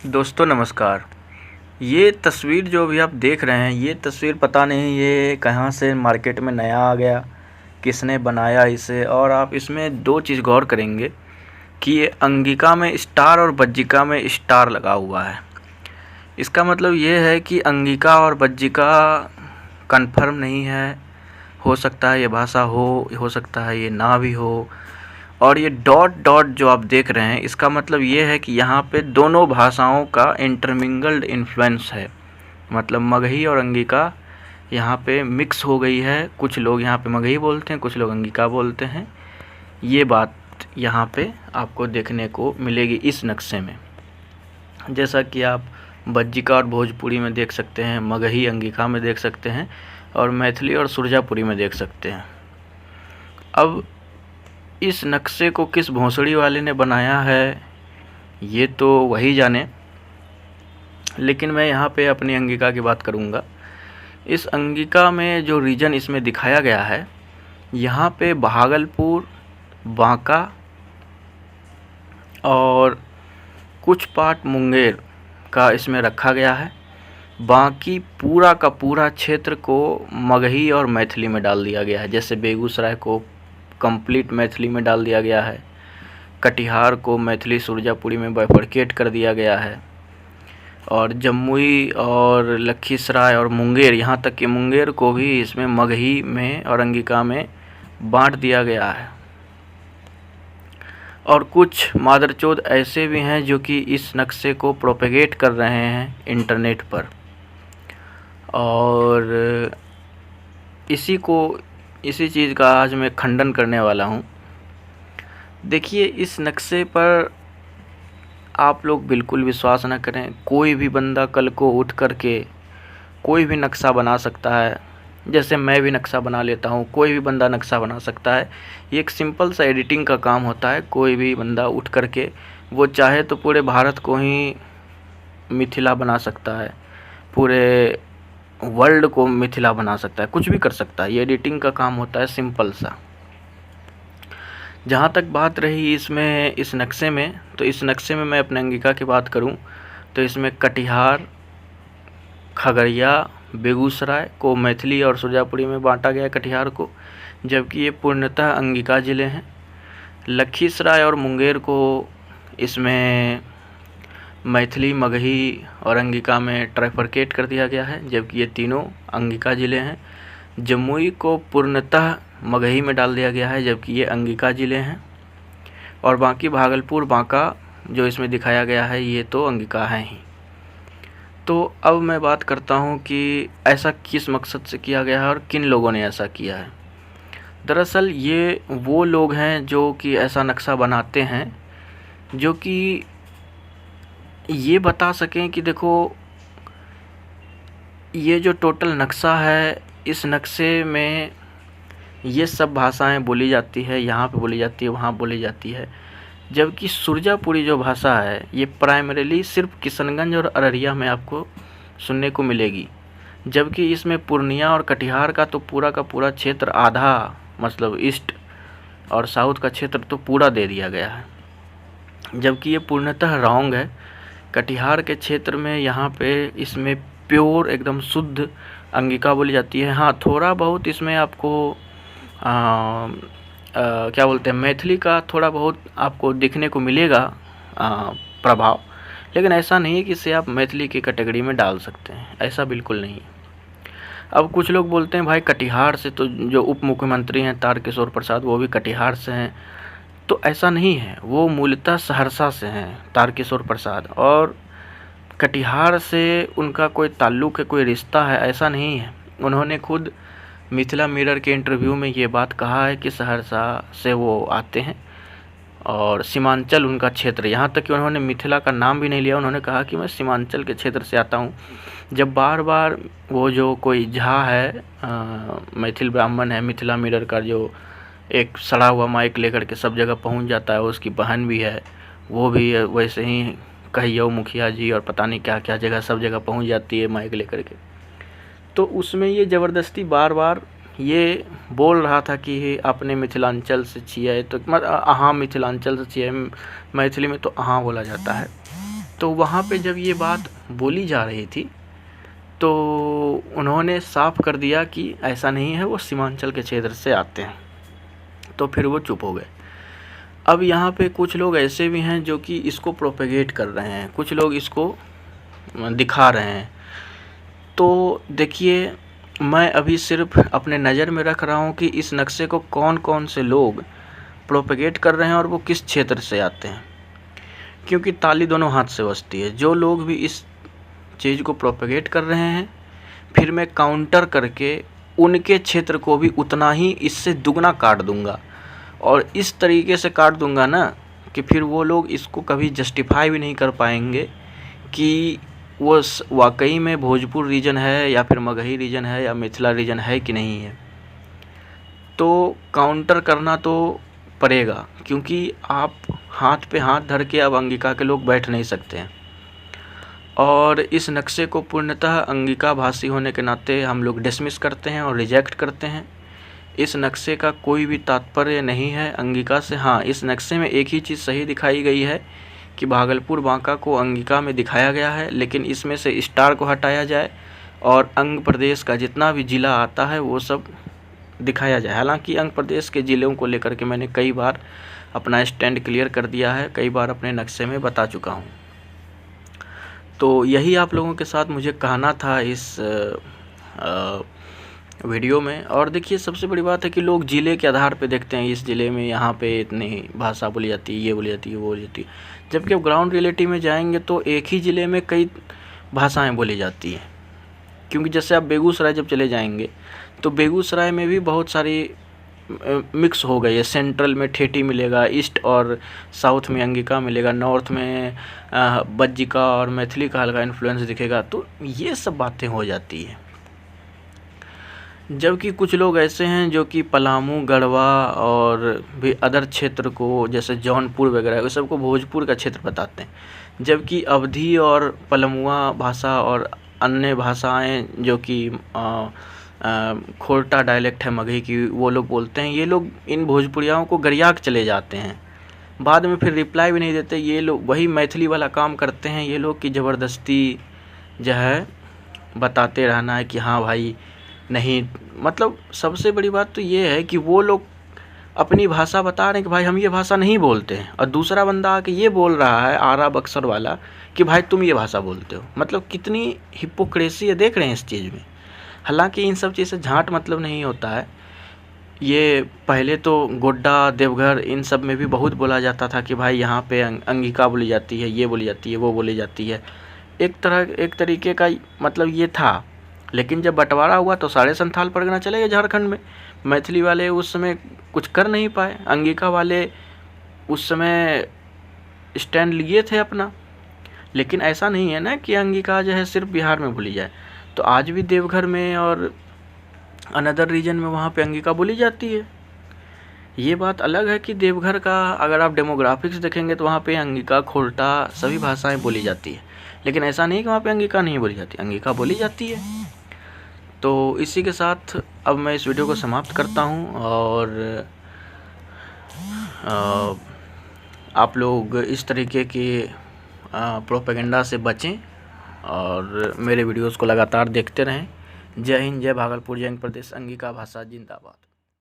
दोस्तों नमस्कार। ये तस्वीर जो अभी आप देख रहे हैं, ये तस्वीर पता नहीं ये कहाँ से मार्केट में नया आ गया, किसने बनाया इसे। और आप इसमें दो चीज़ गौर करेंगे कि ये अंगिका में स्टार और बज्जिका में स्टार लगा हुआ है। इसका मतलब ये है कि अंगिका और बज्जिका कन्फर्म नहीं है। हो सकता है ये भाषा हो सकता है ये ना भी हो। और ये डॉट डॉट जो आप देख रहे हैं, इसका मतलब ये है कि यहाँ पे दोनों भाषाओं का इंटरमिंगल्ड इन्फ्लुएंस है। मतलब मगही और अंगिका यहाँ पे मिक्स हो गई है। कुछ लोग यहाँ पे मगही बोलते हैं, कुछ लोग अंगिका बोलते हैं। ये बात यहाँ पे आपको देखने को मिलेगी इस नक्शे में। जैसा कि आप बज्जिका और भोजपुरी में देख सकते हैं, मगही अंगिका में देख सकते हैं, और मैथिली और सुरजापुरी में देख सकते हैं। अब इस नक्शे को किस भोंसड़ी वाले ने बनाया है ये तो वही जाने, लेकिन मैं यहाँ पे अपनी अंगिका की बात करूँगा। इस अंगिका में जो रीजन इसमें दिखाया गया है, यहाँ पे भागलपुर, बांका और कुछ पार्ट मुंगेर का इसमें रखा गया है। बाकी पूरा का पूरा क्षेत्र को मगही और मैथिली में डाल दिया गया है। जैसे बेगूसराय को कंप्लीट मैथिली में डाल दिया गया है, कटिहार को मैथिली सुरजापुरी में बाइफरकेट कर दिया गया है, और जमुई और लखीसराय और मुंगेर, यहाँ तक कि मुंगेर को भी इसमें मगही में और अंगिका में बांट दिया गया है। और कुछ मादरचोद ऐसे भी हैं जो कि इस नक्शे को प्रोपेगेट कर रहे हैं इंटरनेट पर, और इसी चीज़ का आज मैं खंडन करने वाला हूँ। देखिए, इस नक्शे पर आप लोग बिल्कुल विश्वास ना करें। कोई भी बंदा कल को उठ कर के कोई भी नक्शा बना सकता है। जैसे मैं भी नक्शा बना लेता हूँ, कोई भी बंदा नक्शा बना सकता है। ये एक सिंपल सा एडिटिंग का काम होता है। कोई भी बंदा उठ कर के वो चाहे तो पूरे भारत को ही मिथिला बना सकता है, पूरे वर्ल्ड को मिथिला बना सकता है, कुछ भी कर सकता है। ये एडिटिंग का काम होता है, सिंपल सा। जहाँ तक बात रही इसमें इस नक्शे में, तो इस नक्शे में मैं अपने अंगिका की बात करूँ तो इसमें कटिहार, खगड़िया, बेगूसराय को मैथिली और सुरजापुरी में बांटा गया है कटिहार को, जबकि ये पूर्णतः अंगिका ज़िले हैं। लखीसराय और मुंगेर को इसमें मैथिली, मगही और अंगिका में ट्राइफरकेट कर दिया गया है, जबकि ये तीनों अंगिका ज़िले हैं। जमुई को पूर्णतः मगही में डाल दिया गया है, जबकि ये अंगिका ज़िले हैं। और बाकी भागलपुर, बांका जो इसमें दिखाया गया है, ये तो अंगिका हैं ही। तो अब मैं बात करता हूँ कि ऐसा किस मकसद से किया गया है और किन लोगों ने ऐसा किया है। दरअसल ये वो लोग हैं जो कि ऐसा नक्शा बनाते हैं, जो कि ये बता सकें कि देखो, ये जो टोटल नक्शा है, इस नक्शे में ये सब भाषाएं बोली जाती है। यहाँ पे बोली जाती है, वहाँ बोली जाती है। जबकि सुरजापुरी जो भाषा है, ये प्राइमरीली सिर्फ किशनगंज और अररिया में आपको सुनने को मिलेगी। जबकि इसमें पूर्णिया और कटिहार का तो पूरा का पूरा क्षेत्र, आधा मतलब ईस्ट और साउथ का क्षेत्र तो पूरा दे दिया गया है। जबकि ये पूर्णतः रॉन्ग है। कटिहार के क्षेत्र में यहाँ पे इसमें प्योर एकदम शुद्ध अंगिका बोली जाती है। हाँ, थोड़ा बहुत इसमें आपको क्या बोलते हैं, मैथिली का थोड़ा बहुत आपको दिखने को मिलेगा प्रभाव, लेकिन ऐसा नहीं है कि इसे आप मैथिली की कैटेगरी में डाल सकते हैं, ऐसा बिल्कुल नहीं है। अब कुछ लोग बोलते हैं भाई कटिहार से तो जो उप मुख्यमंत्री हैं तारकिशोर प्रसाद, वो भी कटिहार से हैं। तो ऐसा नहीं है, वो मूलतः सहरसा से हैं तारकिशोर प्रसाद, और कटिहार से उनका कोई ताल्लुक़ है, कोई रिश्ता है, ऐसा नहीं है। उन्होंने खुद मिथिला मिरर के इंटरव्यू में ये बात कहा है कि सहरसा से वो आते हैं और सीमांचल उनका क्षेत्र। यहाँ तक कि उन्होंने मिथिला का नाम भी नहीं लिया, उन्होंने कहा कि मैं सीमांचल के क्षेत्र से आता हूँ। जब बार बार वो जो कोई झा है, मैथिल ब्राह्मण है, मिथिला मिरर का जो एक सड़ा हुआ माइक लेकर के सब जगह पहुँच जाता है, उसकी बहन भी है, वो भी वैसे ही कहियो मुखिया जी और पता नहीं क्या क्या जगह, सब जगह पहुँच जाती है माइक लेकर के। तो उसमें ये ज़बरदस्ती बार बार ये बोल रहा था कि अपने मिथिलांचल से छिए, तो अहाँ मिथिलांचल से छिए, मैथिली में तो अहाँ बोला जाता है। तो वहाँ पे जब ये बात बोली जा रही थी तो उन्होंने साफ कर दिया कि ऐसा नहीं है, वो सीमांचल के क्षेत्र से आते हैं। तो फिर वो चुप हो गए। अब यहाँ पे कुछ लोग ऐसे भी हैं जो कि इसको प्रोपेगेट कर रहे हैं, कुछ लोग इसको दिखा रहे हैं। तो देखिए, मैं अभी सिर्फ अपने नज़र में रख रहा हूँ कि इस नक्शे को कौन कौन से लोग प्रोपेगेट कर रहे हैं और वो किस क्षेत्र से आते हैं, क्योंकि ताली दोनों हाथ से बजती है। जो लोग भी इस चीज़ को प्रोपेगेट कर रहे हैं, फिर मैं काउंटर करके उनके क्षेत्र को भी उतना ही इससे दुगना काट दूंगा, और इस तरीके से काट दूंगा ना कि फिर वो लोग इसको कभी जस्टिफाई भी नहीं कर पाएंगे कि वो वाकई में भोजपुर रीजन है या फिर मगही रीजन है या मिथिला रीजन है कि नहीं है। तो काउंटर करना तो पड़ेगा, क्योंकि आप हाथ पे हाथ धर के अब अंगिका के लोग बैठ नहीं सकते हैं। और इस नक्शे को पूर्णतः अंगिका भाषी होने के नाते हम लोग डिसमिस करते हैं और रिजेक्ट करते हैं। इस नक्शे का कोई भी तात्पर्य नहीं है अंगिका से। हाँ, इस नक्शे में एक ही चीज़ सही दिखाई गई है कि भागलपुर बांका को अंगिका में दिखाया गया है, लेकिन इसमें से स्टार को हटाया जाए और अंग प्रदेश का जितना भी ज़िला आता है वो सब दिखाया जाए। हालांकि अंग प्रदेश के ज़िलों को लेकर के मैंने कई बार अपना स्टैंड क्लियर कर दिया है, कई बार अपने नक्शे में बता चुका हूँ। तो यही आप लोगों के साथ मुझे कहना था इस वीडियो में। और देखिए, सबसे बड़ी बात है कि लोग ज़िले के आधार पे देखते हैं, इस ज़िले में यहाँ पे इतनी भाषा बोली जाती है, ये बोली जाती है, वो बोली जाती है, जबकि अब ग्राउंड रियलिटी में जाएंगे तो एक ही ज़िले में कई भाषाएं बोली जाती हैं। क्योंकि जैसे आप बेगूसराय जब चले जाएंगे तो बेगूसराय में भी बहुत सारी मिक्स हो गई है। सेंट्रल में ठेठी मिलेगा, ईस्ट और साउथ में अंगिका मिलेगा, नॉर्थ में बज्जिका और मैथिली का हल्का इन्फ्लुएंस दिखेगा। तो ये सब बातें हो जाती है। जबकि कुछ लोग ऐसे हैं जो कि पलामू, गढ़वा और भी अदर क्षेत्र को, जैसे जौनपुर वगैरह, उस सबको भोजपुर का क्षेत्र बताते हैं। जबकि अवधी और पलमुआ भाषा और अन्य भाषाएं जो कि खोरटा डायलेक्ट है मगही की, वो लोग बोलते हैं। ये लोग इन भोजपुरियाओं को गरिया के चले जाते हैं, बाद में फिर रिप्लाई भी नहीं देते। ये लोग वही मैथिली वाला काम करते हैं ये लोग, कि ज़बरदस्ती जो है बताते रहना है कि हाँ भाई नहीं। मतलब सबसे बड़ी बात तो ये है कि वो लोग अपनी भाषा बता रहे हैं कि भाई हम ये भाषा नहीं बोलते हैं, और दूसरा बंदा आके ये बोल रहा है, आरा बक्सर वाला, कि भाई तुम ये भाषा बोलते हो। मतलब कितनी हिपोक्रेसी है, देख रहे हैं इस चीज़ में। हालांकि इन सब चीज़ से झांट मतलब नहीं होता है। ये पहले तो गोड्डा, देवघर, इन सब में भी बहुत बोला जाता था कि भाई यहाँ पे अंगिका बोली जाती है, ये बोली जाती है, वो बोली जाती है। एक तरीके का मतलब ये था। लेकिन जब बंटवारा हुआ तो सारे संथाल परगना चले गए झारखंड में। मैथिली वाले उस समय कुछ कर नहीं पाए, अंगिका वाले उस समय स्टैंड लिए थे अपना। लेकिन ऐसा नहीं है ना कि अंगिका जो है सिर्फ बिहार में बोली जाए। तो आज भी देवघर में और अनदर रीजन में वहाँ पे अंगिका बोली जाती है। ये बात अलग है कि देवघर का अगर आप डेमोग्राफिक्स देखेंगे तो वहाँ पे अंगिका, खोरटा सभी भाषाएं बोली जाती है। लेकिन ऐसा नहीं कि वहाँ पे अंगिका नहीं बोली जाती, अंगिका बोली जाती है। तो इसी के साथ अब मैं इस वीडियो को समाप्त करता हूँ, और आप लोग इस तरीके के प्रोपेगेंडा से बचें और मेरे वीडियोस को लगातार देखते रहें। जय हिंद, जय भागलपुर, जय प्रदेश, अंगिका भाषा जिंदाबाद।